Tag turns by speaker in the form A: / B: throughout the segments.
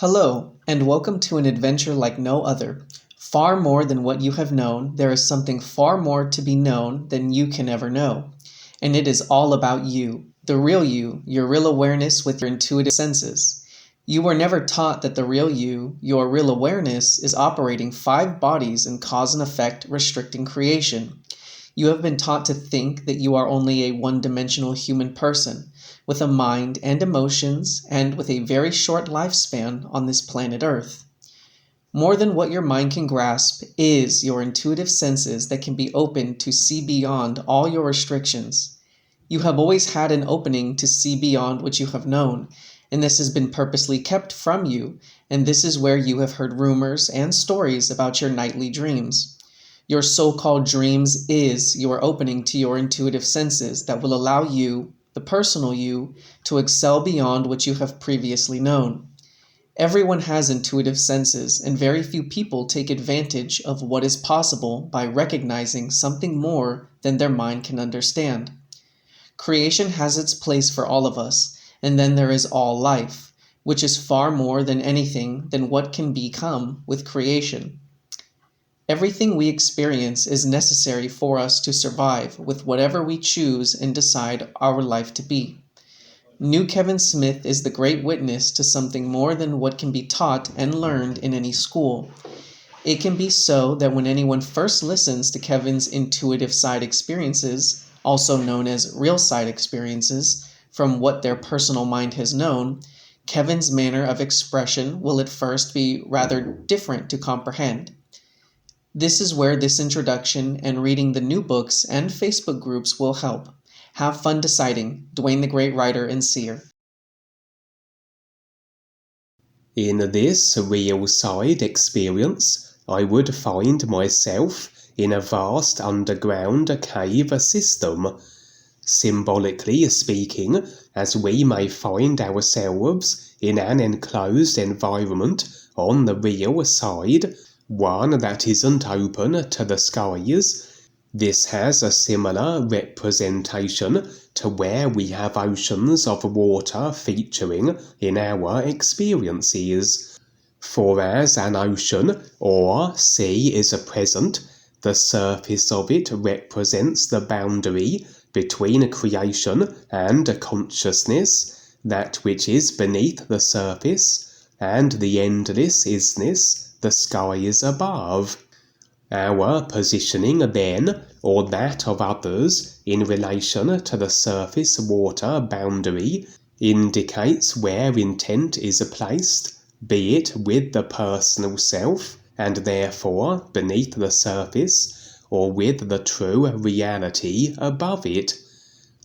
A: Hello, and welcome to an adventure like no other. Far more than what you have known, there is something far more to be known than you can ever know. And it is all about you, the real you, your real awareness with your intuitive senses. You were never taught that the real you, your real awareness, is operating 5 bodies in cause and effect, restricting creation. You have been taught to think that you are only a one-dimensional human person, with a mind and emotions, and with a very short lifespan on this planet Earth. More than what your mind can grasp is your intuitive senses that can be opened to see beyond all your restrictions. You have always had an opening to see beyond what you have known, and this has been purposely kept from you, and this is where you have heard rumors and stories about your nightly dreams. Your so-called dreams is your opening to your intuitive senses that will allow you, the personal you, to excel beyond what you have previously known. Everyone has intuitive senses, and very few people take advantage of what is possible by recognizing something more than their mind can understand. Creation has its place for all of us, and then there is all life, which is far more than anything than what can become with creation. Everything we experience is necessary for us to survive with whatever we choose and decide our life to be. New Kevin Smith is the great witness to something more than what can be taught and learned in any school. It can be so that when anyone first listens to Kevin's intuitive side experiences, also known as real side experiences, from what their personal mind has known, Kevin's manner of expression will at first be rather different to comprehend. This is where this introduction and reading the new books and Facebook groups will help. Have fun deciding. DUANE the Great Writer and Seer.
B: In this real side experience, I would find myself in a vast underground cave system. Symbolically speaking, as we may find ourselves in an enclosed environment on the real side, one that isn't open to the skies. This has a similar representation to where we have oceans of water featuring in our experiences. For as an ocean or sea is present, the surface of it represents the boundary between creation and consciousness, that which is beneath the surface, and the endless isness, the skies above. Our positioning then, or that of others, in relation to the surface water boundary, indicates where intent is placed, be it with the personal self, and therefore beneath the surface, or with the true reality above it.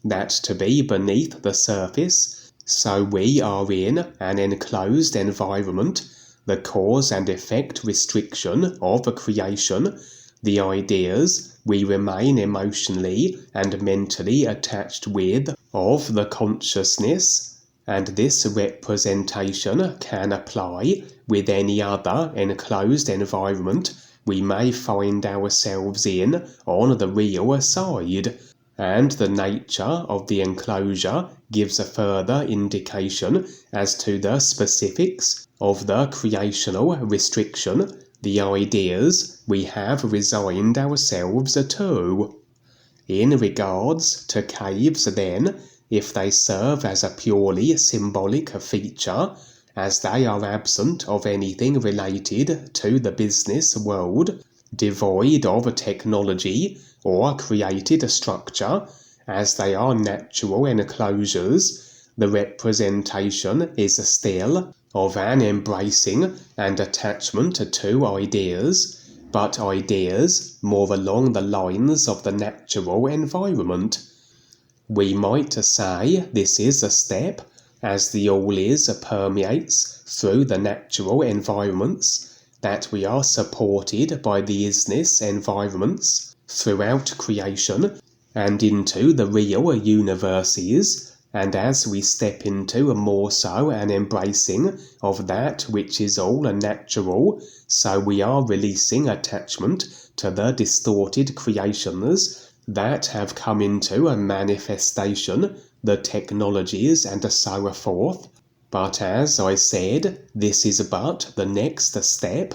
B: That to be beneath the surface, so we are in an enclosed environment, the cause and effect restriction of a creation, the ideas we remain emotionally and mentally attached with of the consciousness, and this representation can apply with any other enclosed environment we may find ourselves in on the real side, and the nature of the enclosure gives a further indication as to the specifics of the creational restriction, the ideas we have resigned ourselves to. In regards to caves then, if they serve as a purely symbolic feature, as they are absent of anything related to the business world, devoid of technology or created structure, as they are natural enclosures, the representation is still of an embracing and attachment to ideas, but ideas more along the lines of the natural environment. We might say this is a step, as the all-is permeates through the natural environments, that we are supported by the isness environments throughout creation and into the real universes, and as we step into more so an embracing of that which is all natural, so we are releasing attachment to the distorted creations that have come into a manifestation, the technologies and so forth, But as I said, this is but the next step.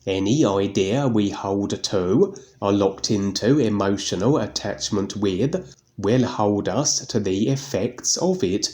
B: Any idea we hold to, are locked into emotional attachment with, will hold us to the effects of it.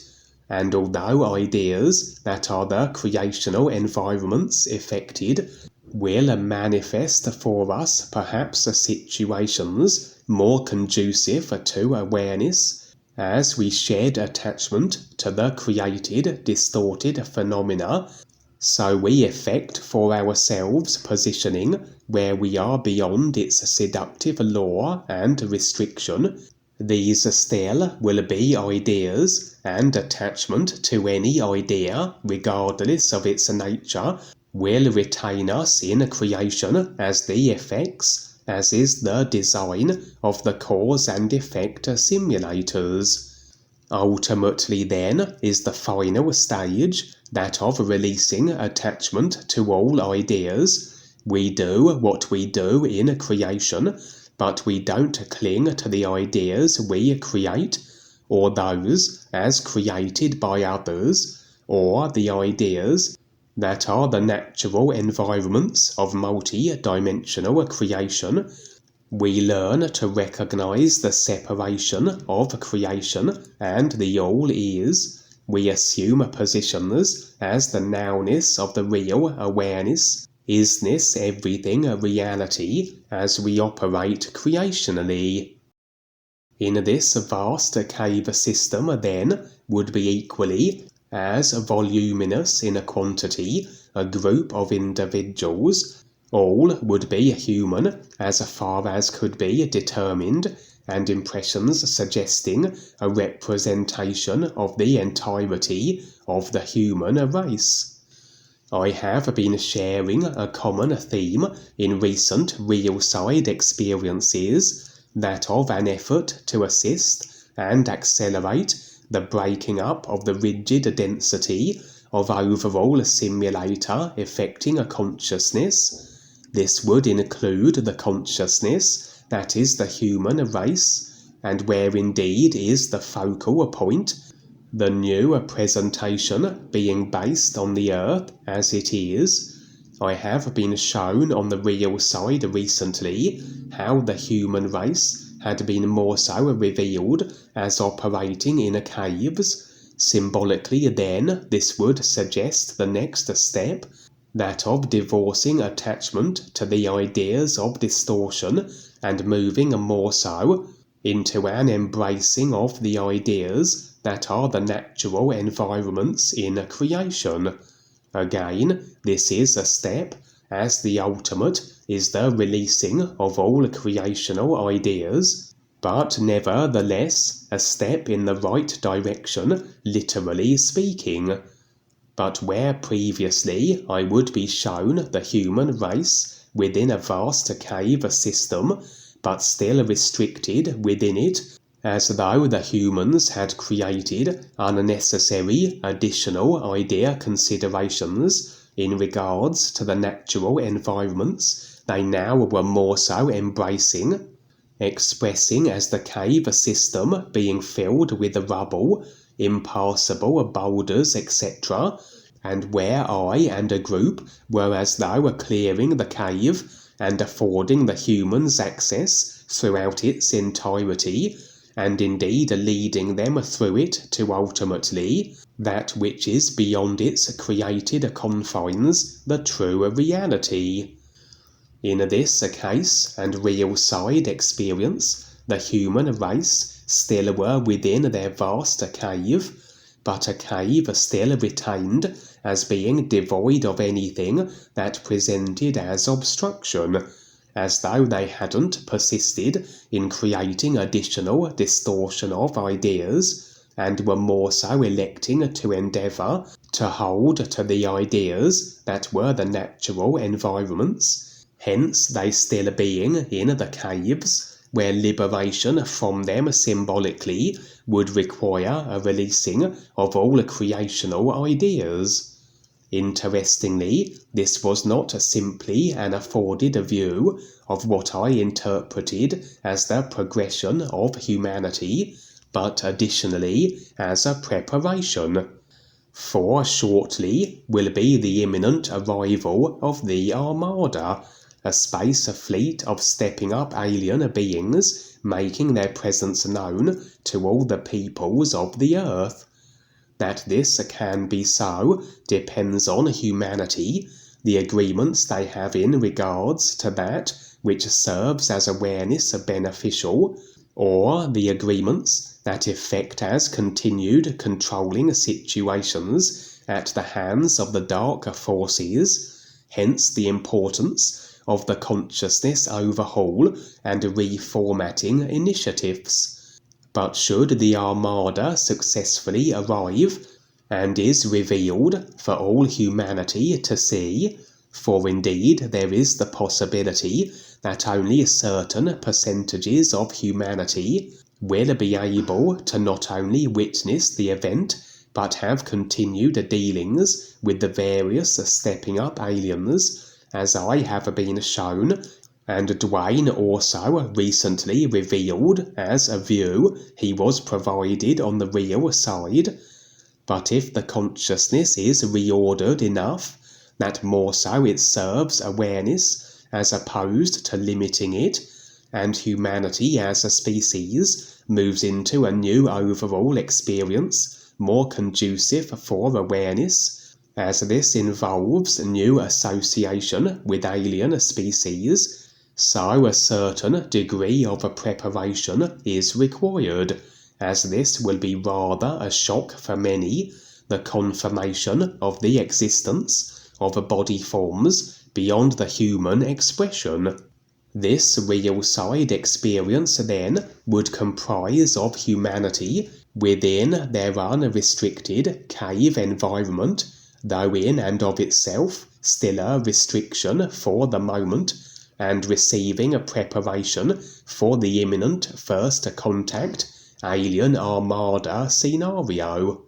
B: And although ideas that are the creational environments affected will manifest for us perhaps situations more conducive to awareness, as we shed attachment to the created, distorted phenomena, so we effect for ourselves positioning where we are beyond its seductive law and restriction. These still will be ideas, and attachment to any idea, regardless of its nature, will retain us in creation as the effects, as is the design of the cause and effect simulators. Ultimately then is the final stage that of releasing attachment to all ideas. We do what we do in creation, but we don't cling to the ideas we create, or those as created by others, or the ideas that are the natural environments of multi-dimensional creation. We learn to recognize the separation of creation and the all is. We assume positions as the nowness of the real awareness, isness everything a reality, as we operate creationally. In this vast cave system, then, would be equally as voluminous in quantity a group of individuals. All would be human as far as could be determined, and impressions suggesting a representation of the entirety of the human race. I have been sharing a common theme in recent real-side experiences, that of an effort to assist and accelerate the breaking up of the rigid density of overall simulator affecting a consciousness. This would include the consciousness that is the human race, and where indeed is the focal point, the new presentation being based on the earth as it is. I have been shown on the real side recently how the human race had been more so revealed as operating in caves. Symbolically then, this would suggest the next step, that of divorcing attachment to the ideas of distortion and moving more so into an embracing of the ideas that are the natural environments in creation. Again, this is a step, as the ultimate is the releasing of all creational ideas, but nevertheless a step in the right direction, literally speaking. But where previously I would be shown the human race within a vast cave system, but still restricted within it, as though the humans had created unnecessary additional idea considerations in regards to the natural environments they now were more so embracing, expressing as the cave system being filled with rubble, impassable boulders, etc., and where I and a group were as though clearing the cave and affording the humans access throughout its entirety, and indeed leading them through it to ultimately that which is beyond its created confines, the true reality. In this case and real side experience, the human race still were within their vast cave, but a cave still retained as being devoid of anything that presented as obstruction, as though they hadn't persisted in creating additional distortion of ideas, and were more so electing to endeavour to hold to the ideas that were the natural environments, hence they still being in the caves, where liberation from them symbolically would require a releasing of all creational ideas. Interestingly, this was not simply an afforded view of what I interpreted as the progression of humanity, but additionally as a preparation. For shortly will be the imminent arrival of the Armada, a space fleet of stepping up alien beings making their presence known to all the peoples of the earth. That this can be so depends on humanity, the agreements they have in regards to that which serves as awareness beneficial, or the agreements that effect as continued controlling situations at the hands of the darker forces, hence the importance of the consciousness overhaul and reformatting initiatives. But should the Armada successfully arrive, and is revealed for all humanity to see, for indeed there is the possibility that only certain percentages of humanity will be able to not only witness the event, but have continued dealings with the various stepping up aliens, as I have been shown, and DUANE also recently revealed as a view he was provided on the real side. But if the consciousness is reordered enough, that more so it serves awareness as opposed to limiting it, and humanity as a species moves into a new overall experience more conducive for awareness, as this involves new association with alien species, so a certain degree of preparation is required, as this will be rather a shock for many, the confirmation of the existence of body forms beyond the human expression. This real side experience then would comprise of humanity within their unrestricted cave environment, though in and of itself still a restriction for the moment, and receiving a preparation for the imminent first contact alien Armada scenario.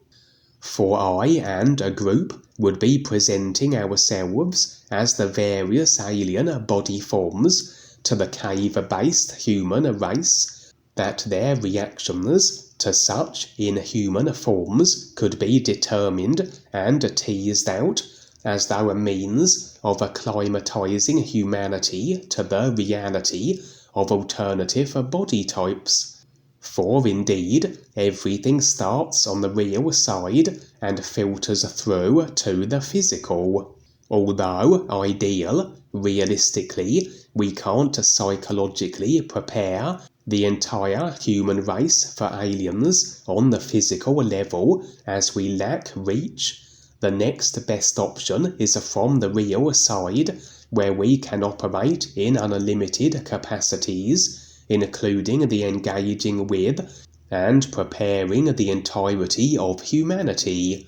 B: For I and a group would be presenting ourselves as the various alien body forms to the cave-based human race, that their reactions to such inhuman forms could be determined and teased out as though a means of acclimatizing humanity to the reality of alternative body types. For indeed, everything starts on the real side and filters through to the physical. Although ideal, realistically, we can't psychologically prepare the entire human race for aliens on the physical level, as we lack reach. The next best option is from the real side, where we can operate in unlimited capacities, including the engaging with and preparing the entirety of humanity.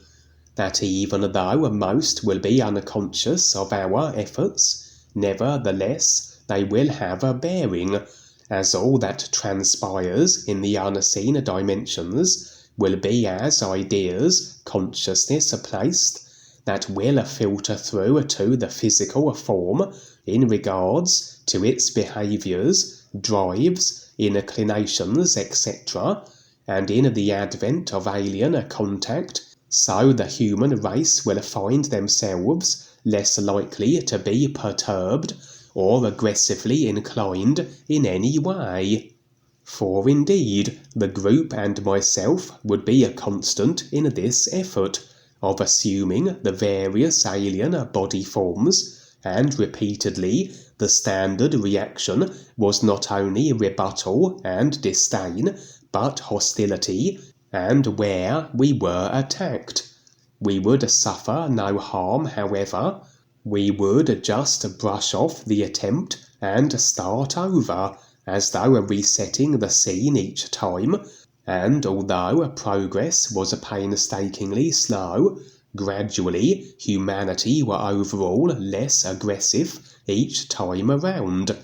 B: That even though most will be unconscious of our efforts, nevertheless they will have a bearing, as all that transpires in the unseen dimensions will be as ideas, consciousness placed, that will filter through to the physical form in regards to its behaviours, drives, inclinations, etc., and in the advent of alien contact, so the human race will find themselves less likely to be perturbed or aggressively inclined in any way. For indeed, the group and myself would be a constant in this effort of assuming the various alien body forms, and repeatedly the standard reaction was not only rebuttal and disdain, but hostility, and where we were attacked. We would suffer no harm, however. We would just brush off the attempt and start over, as though resetting the scene each time, and although progress was painstakingly slow, gradually humanity were overall less aggressive each time around.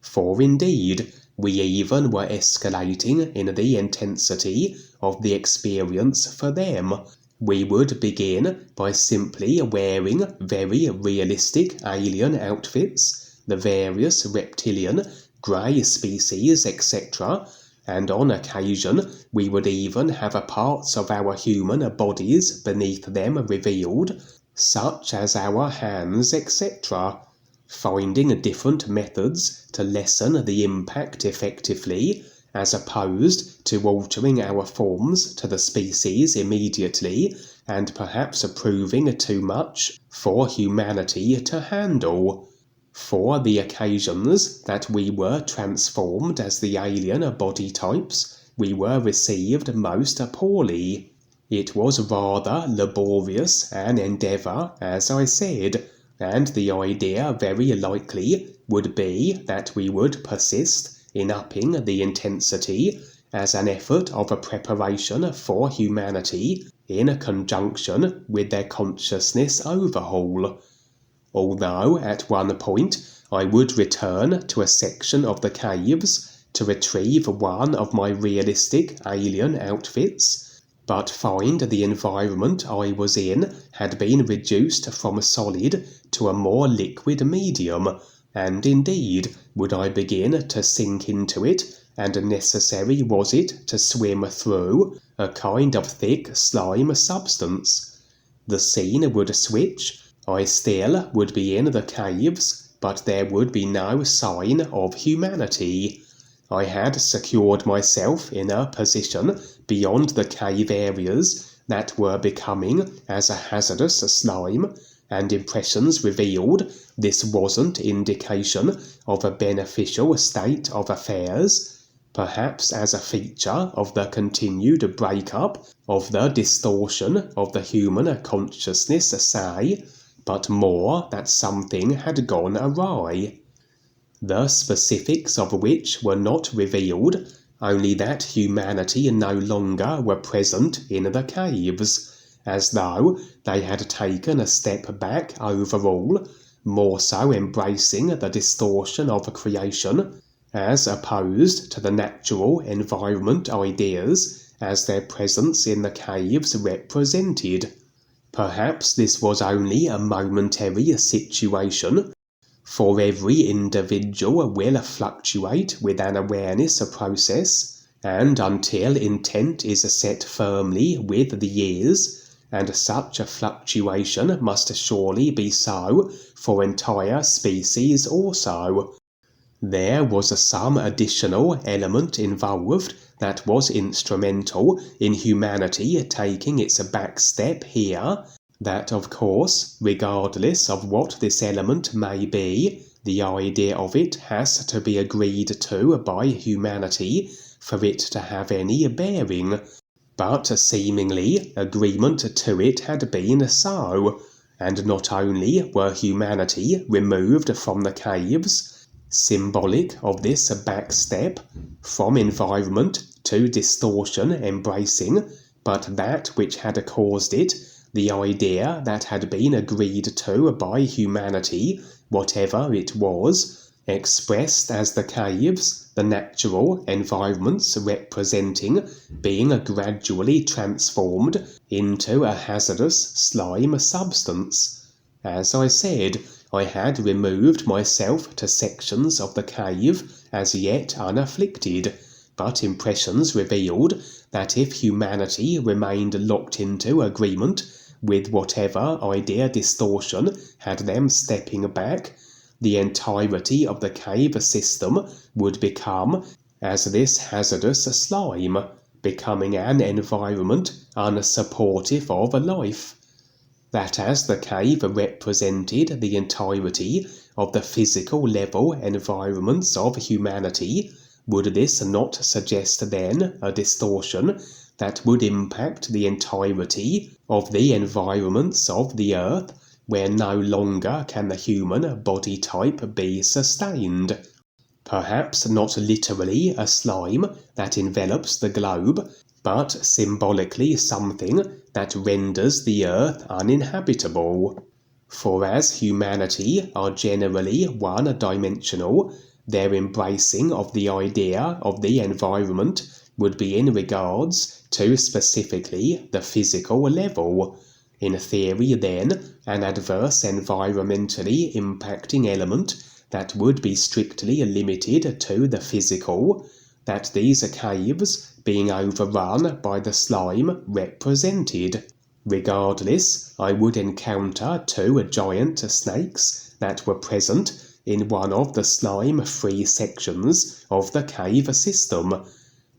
B: For indeed, we even were escalating in the intensity of the experience for them. We would begin by simply wearing very realistic alien outfits, the various reptilian, grey species, etc., and on occasion we would even have parts of our human bodies beneath them revealed, such as our hands, etc., finding different methods to lessen the impact effectively, as opposed to altering our forms to the species immediately, and perhaps proving too much for humanity to handle. For the occasions that we were transformed as the alien body types, we were received most poorly. It was rather laborious an endeavour, as I said, and the idea very likely would be that we would persist in upping the intensity as an effort of a preparation for humanity in conjunction with their consciousness overhaul. Although at one point I would return to a section of the caves to retrieve one of my realistic alien outfits, but find the environment I was in had been reduced from a solid to a more liquid medium, and indeed would I begin to sink into it, and necessary was it to swim through a kind of thick slime substance. The scene would switch. I still would be in the caves, but there would be no sign of humanity. I had secured myself in a position beyond the cave areas that were becoming as a hazardous slime, and impressions revealed this wasn't indication of a beneficial state of affairs, perhaps as a feature of the continued break-up of the distortion of the human consciousness, say, but more that something had gone awry. The specifics of which were not revealed, only that humanity no longer were present in the caves, as though they had taken a step back overall, more so embracing the distortion of creation, as opposed to the natural environment ideas as their presence in the caves represented. Perhaps this was only a momentary situation, for every individual will fluctuate with an awareness process, and until intent is set firmly with the years, and such a fluctuation must surely be so for entire species also. There was some additional element involved that was instrumental in humanity taking its back step here, that of course, regardless of what this element may be, the idea of it has to be agreed to by humanity for it to have any bearing, but seemingly agreement to it had been so, and not only were humanity removed from the caves, symbolic of this back step, from environment to distortion embracing, but that which had caused it, the idea that had been agreed to by humanity, whatever it was, expressed as the caves, the natural environments representing being gradually transformed into a hazardous slime substance. As I said, I had removed myself to sections of the cave as yet unafflicted, but impressions revealed that if humanity remained locked into agreement with whatever idea distortion had them stepping back, the entirety of the cave system would become as this hazardous slime, becoming an environment unsupportive of life. That as the cave represented the entirety of the physical level environments of humanity, would this not suggest then a distortion that would impact the entirety of the environments of the earth, where no longer can the human body type be sustained? Perhaps not literally a slime that envelops the globe, but symbolically something that renders the earth uninhabitable. For as humanity are generally one-dimensional, their embracing of the idea of the environment would be in regards to specifically the physical level. In theory, then, an adverse environmentally impacting element that would be strictly limited to the physical, that these caves, being overrun by the slime, represented. Regardless, I would encounter 2 giant snakes that were present in one of the slime-free sections of the cave system.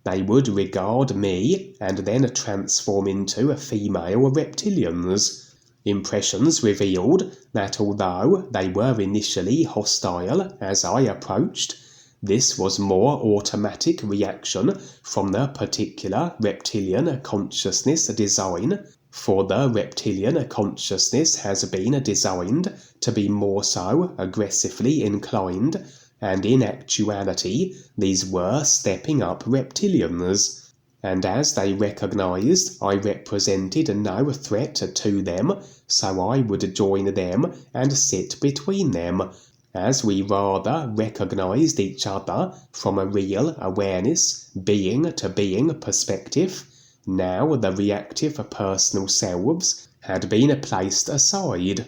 B: They would regard me and then transform into female reptilians. Impressions revealed that although they were initially hostile as I approached, this was more automatic reaction from the particular reptilian consciousness design, for the reptilian consciousness has been designed to be more so aggressively inclined, and in actuality these were stepping up reptilians. And as they recognized I represented no threat to them, so I would join them and sit between them, as we rather recognized each other from a real awareness, being-to-being perspective. Now the reactive personal selves had been placed aside.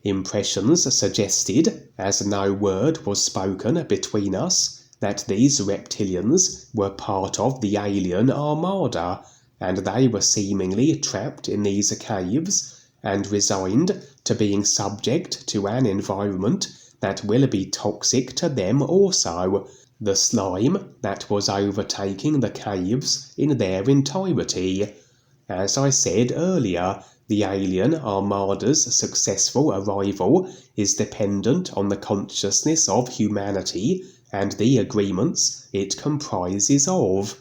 B: Impressions suggested, as no word was spoken between us, that these reptilians were part of the alien Armada, and they were seemingly trapped in these caves, and resigned to being subject to an environment that will be toxic to them also, the slime that was overtaking the caves in their entirety. As I said earlier, the alien Armada's successful arrival is dependent on the consciousness of humanity and the agreements it comprises of.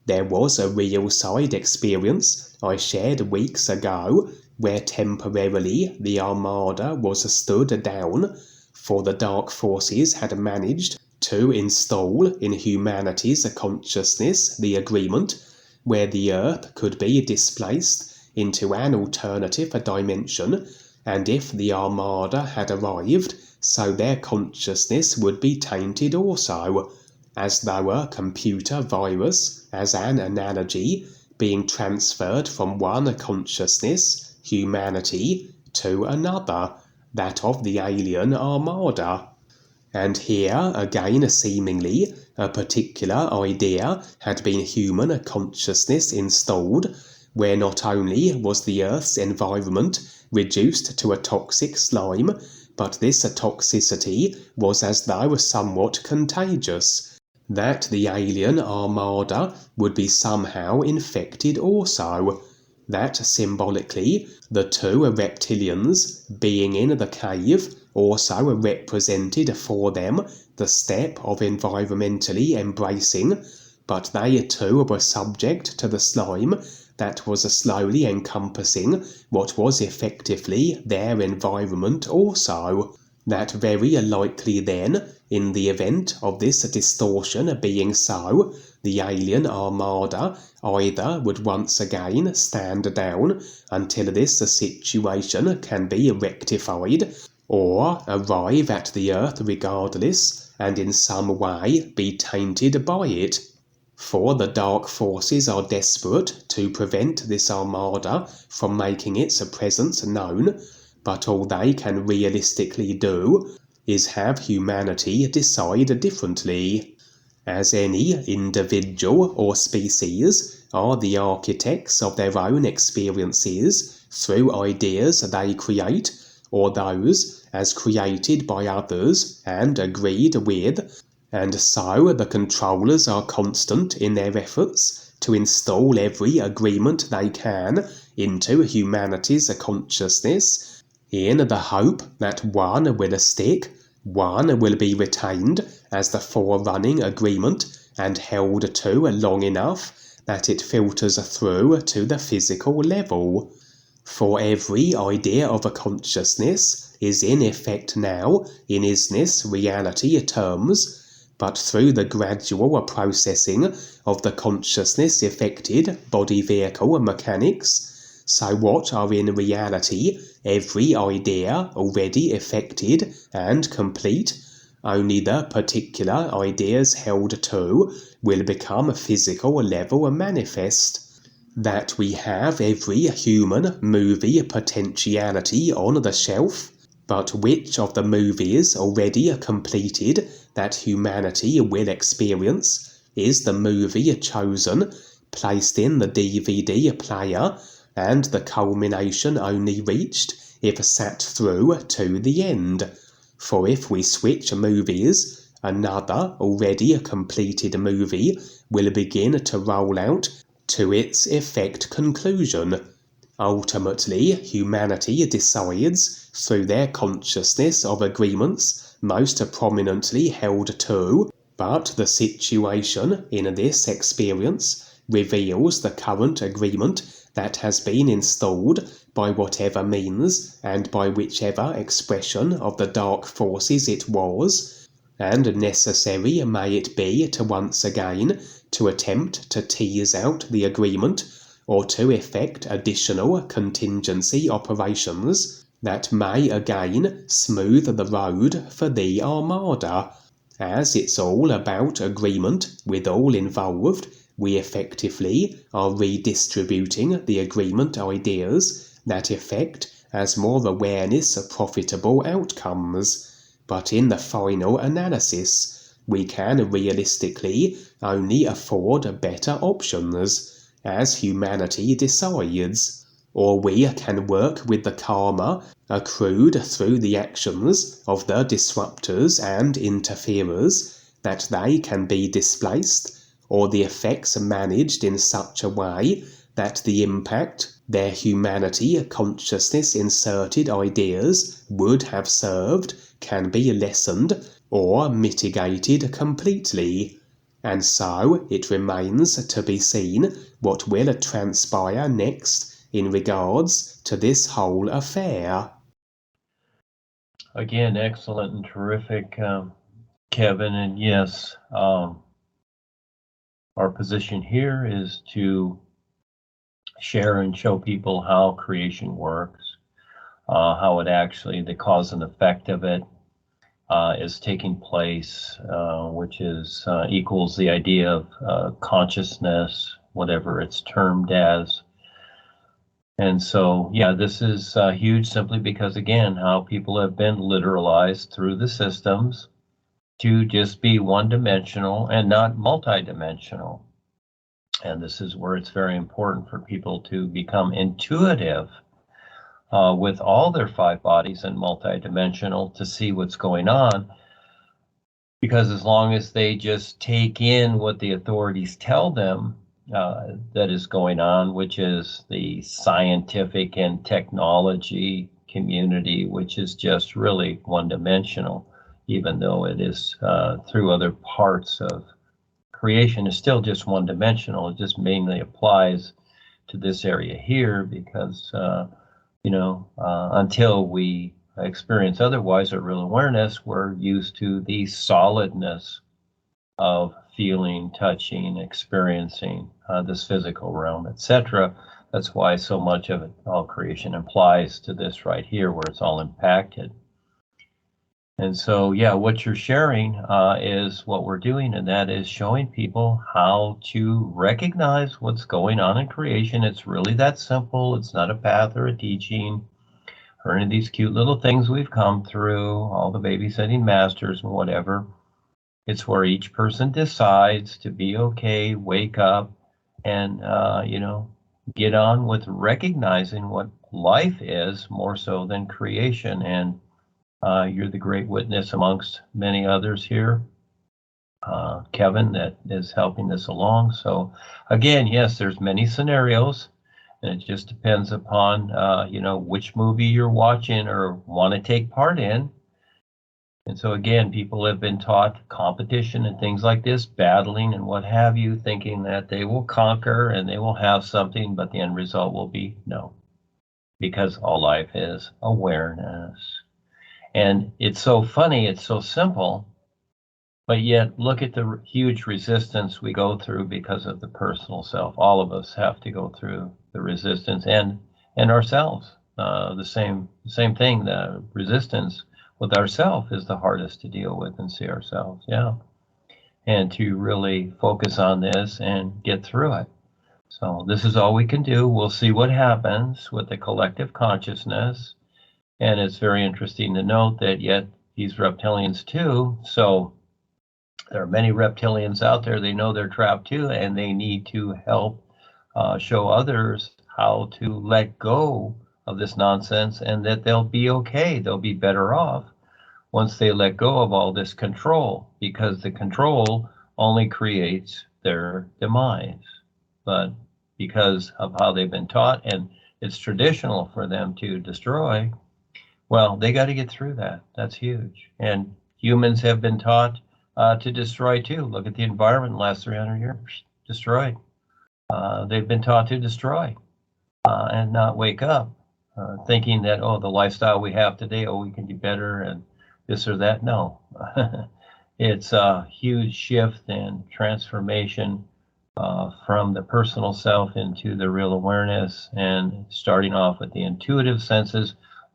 B: There was a real side experience I shared weeks ago where temporarily the Armada was stood down, for the dark forces had managed to install in humanity's consciousness the agreement where the Earth could be displaced into an alternative dimension, and if the Armada had arrived, so their consciousness would be tainted also, as though a computer virus, as an analogy, being transferred from one consciousness, humanity, to another, that of the alien Armada. And here, again seemingly, a particular idea had been human consciousness installed, where not only was the Earth's environment reduced to a toxic slime, but this toxicity was as though somewhat contagious, that the alien Armada would be somehow infected also, that symbolically the 2 reptilians being in the cave also represented for them the step of environmentally embracing, but they too were subject to the slime that was slowly encompassing what was effectively their environment also. That very likely then, in the event of this distortion being so, the alien Armada either would once again stand down until this situation can be rectified, or arrive at the Earth regardless and in some way be tainted by it. For the dark forces are desperate to prevent this Armada from making its presence known, but all they can realistically do is have humanity decide differently. As any individual or species are the architects of their own experiences through ideas they create, or those as created by others and agreed with, and so the controllers are constant in their efforts to install every agreement they can into humanity's consciousness, in the hope that one will stick, one will be retained as the forerunning agreement and held to long enough that it filters through to the physical level. For every idea of a consciousness is in effect now in isness reality terms, but through the gradual processing of the consciousness affected body-vehicle mechanics, so what are in reality every idea already effected and complete, only the particular ideas held to will become physical level manifest. That we have every human movie potentiality on the shelf, but which of the movies already completed that humanity will experience, is the movie chosen, placed in the DVD player, and the culmination only reached if sat through to the end. For if we switch movies, another already completed movie will begin to roll out to its effect conclusion. Ultimately, humanity decides, through their consciousness of agreements most prominently held to, but the situation in this experience reveals the current agreement that has been installed by whatever means and by whichever expression of the dark forces it was, and necessary may it be to once again to attempt to tease out the agreement or to effect additional contingency operations that may again smooth the road for the Armada. As it's all about agreement with all involved, we effectively are redistributing the agreement ideas that effect as more awareness of profitable outcomes. But in the final analysis, we can realistically only afford better options, as humanity decides, or we can work with the karma accrued through the actions of the disruptors and interferers, that they can be displaced, or the effects managed in such a way that the impact their humanity consciousness inserted ideas would have served can be lessened or mitigated completely. And so it remains to be seen what will transpire next in regards to this whole affair.
C: Again, excellent and terrific, Kevin. And yes, our position here is to share and show people how creation works, how it actually, the cause and effect of it is taking place, which is equals the idea of consciousness, whatever it's termed as. And so, yeah, this is huge simply because, again, how people have been literalized through the systems to just be one-dimensional and not multidimensional. And this is where it's very important for people to become intuitive with all their 5 bodies and multidimensional to see what's going on. Because as long as they just take in what the authorities tell them that is going on, which is the scientific and technology community, which is just really one-dimensional, even though it is through other parts of creation, is still just one-dimensional. It just mainly applies to this area here because, until we experience otherwise or real awareness, we're used to the solidness of feeling, touching, experiencing this physical realm, etc. That's why so much of it, all creation, implies to this right here where it's all impacted. And so, yeah, what you're sharing is what we're doing, and that is showing people how to recognize what's going on in creation. It's really that simple. It's not a path or a teaching or any of these cute little things we've come through, all the babysitting masters and whatever. It's where each person decides to be okay, wake up, and, get on with recognizing what life is more so than creation. And you're the great witness amongst many others here, Kevin, that is helping this along. So again, yes, there's many scenarios, and it just depends upon, which movie you're watching or want to take part in. And so again, people have been taught competition and things like this, battling and what have you, thinking that they will conquer and they will have something, but the end result will be no, because all life is awareness. And it's so funny, it's so simple, but yet look at the huge resistance we go through because of the personal self. All of us have to go through the resistance and ourselves. The same thing, the resistance with ourselves is the hardest to deal with and see ourselves, yeah. And to really focus on this and get through it. So this is all we can do. We'll see what happens with the collective consciousness. And it's very interesting to note that yet these reptilians too. So There are many reptilians out there. They know they're trapped too, and they need to help show others how to let go of this nonsense, and that they'll be okay. They'll be better off once they let go of all this control, because the control only creates their demise. But because of how they've been taught, and it's traditional for them to destroy, well, they got to get through that. That's huge. And humans have been taught to destroy too. Look at the environment in the last 300 years, destroyed. They've been taught to destroy and not wake up, thinking that, oh, the lifestyle we have today, oh, we can do better and this or that. No, it's a huge shift and transformation from the personal self into the real awareness, and starting off with the intuitive senses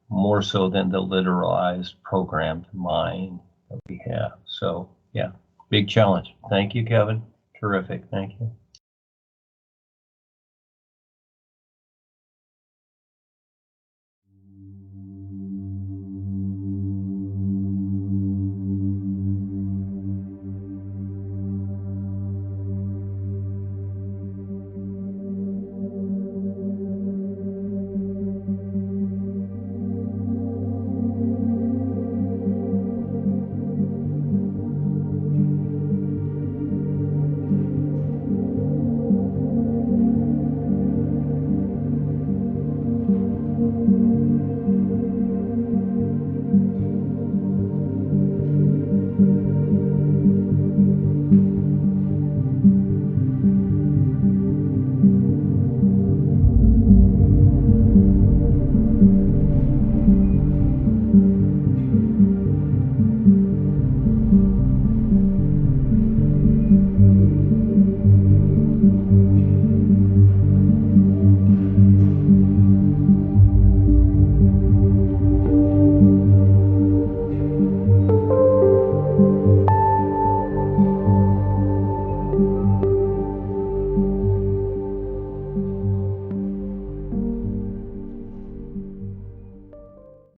C: more so than the literalized programmed mind that we have. So yeah, big challenge. Thank you, Kevin. Terrific. Thank you.